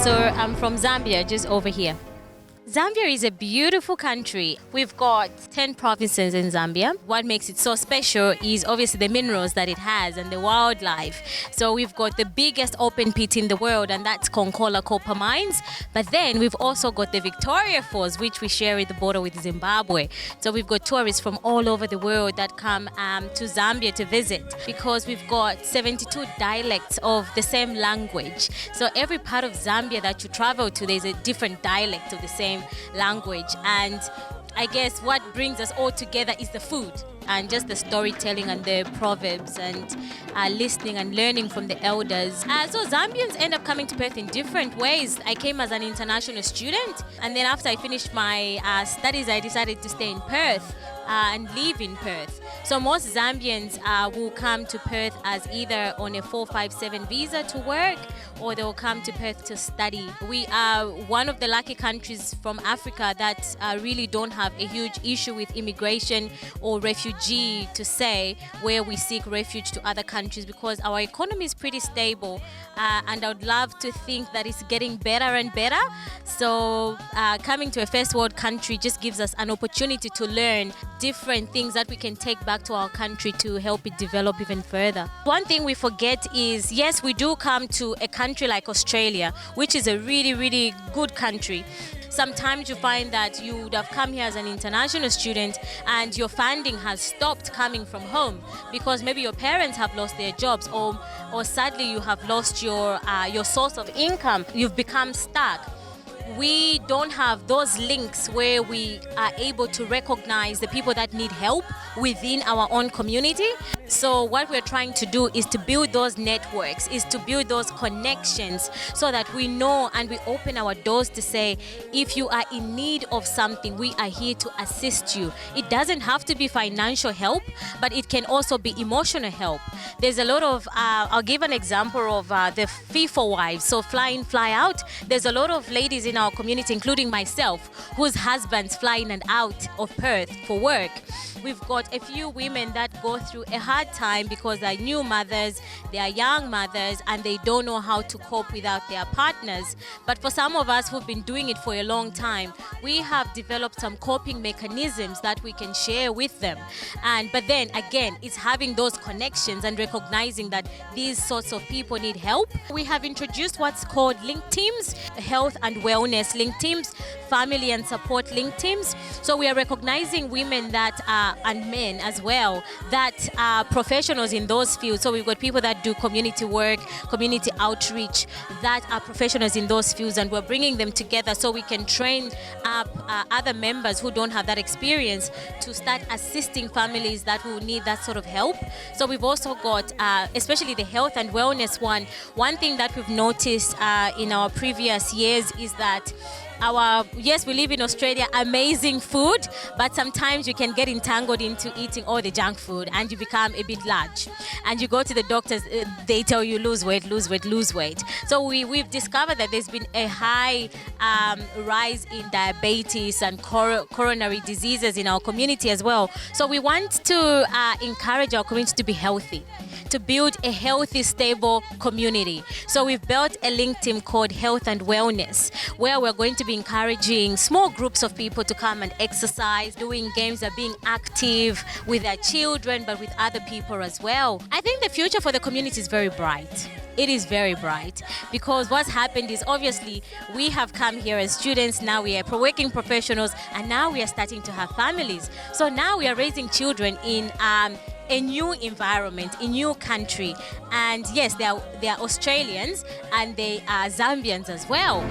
So I'm from Zambia, just over here. Zambia is a beautiful country. We've got 10 provinces in Zambia. What makes it so special is obviously the minerals that it has and the wildlife. So we've got the biggest open pit in the world, and that's Konkola Copper Mines. But then we've also got the Victoria Falls, which we share at the border with Zimbabwe. So we've got tourists from all over the world that come to Zambia to visit, because we've got 72 dialects of the same language. So every part of Zambia that you travel to, there's a different dialect of the same language. And I guess what brings us all together is the food and just the storytelling and the proverbs and listening and learning from the elders. So Zambians end up coming to Perth in different ways. I came as an international student, and then after I finished my studies, I decided to stay in Perth and live in Perth. So most Zambians will come to Perth as either on a 457 visa to work, or they'll come to Perth to study. We are one of the lucky countries from Africa that really don't have a huge issue with immigration or refugee to say, where we seek refuge to other countries, because our economy is pretty stable, and I would love to think that it's getting better and better. So coming to a first world country just gives us an opportunity to learn different things that we can take back to our country to help it develop even further. One thing we forget is, yes, we do come to a country like Australia, which is a really, really good country. Sometimes you find that you would have come here as an international student and your funding has stopped coming from home because maybe your parents have lost their jobs, or sadly you have lost your source of income. You've become stuck. We don't have those links where we are able to recognize the people that need help within our own community. So what we're trying to do is to build those networks, is to build those connections, so that we know and we open our doors to say, if you are in need of something, we are here to assist you. It doesn't have to be financial help, but it can also be emotional help. There's a lot of, I'll give an example of the FIFA wives, so fly in, fly out. There's a lot of ladies in our community, including myself, whose husbands fly in and out of Perth for work. We've got a few women that go through a hard time because they're new mothers, they are young mothers, and they don't know how to cope without their partners. But for some of us who've been doing it for a long time, we have developed some coping mechanisms that we can share with them. But then again, it's having those connections and recognizing that these sorts of people need help. We have introduced what's called link teams, health and wellness link teams, family and support link teams. So we are recognizing women that and men as well that are professionals in those fields. So we've got people that do community work, community outreach, that are professionals in those fields, and we're bringing them together so we can train up other members who don't have that experience to start assisting families that will need that sort of help. So we've also got, especially the health and wellness one. One thing that we've noticed in our previous years is that yes, we live in Australia, amazing food, but sometimes you can get entangled into eating all the junk food and you become a bit large. And you go to the doctors, they tell you lose weight, lose weight, lose weight. So we've discovered that there's been a high rise in diabetes and coronary diseases in our community as well. So we want to encourage our community to be healthy, to build a healthy, stable community. So we've built a link team called Health and Wellness, where we're going to be encouraging small groups of people to come and exercise, doing games, and being active with their children, but with other people as well. I think the future for the community is very bright. It is very bright, because what's happened is, obviously we have come here as students, now we are working professionals, and now we are starting to have families. So now we are raising children in a new environment, a new country. And yes, they are Australians and they are Zambians as well.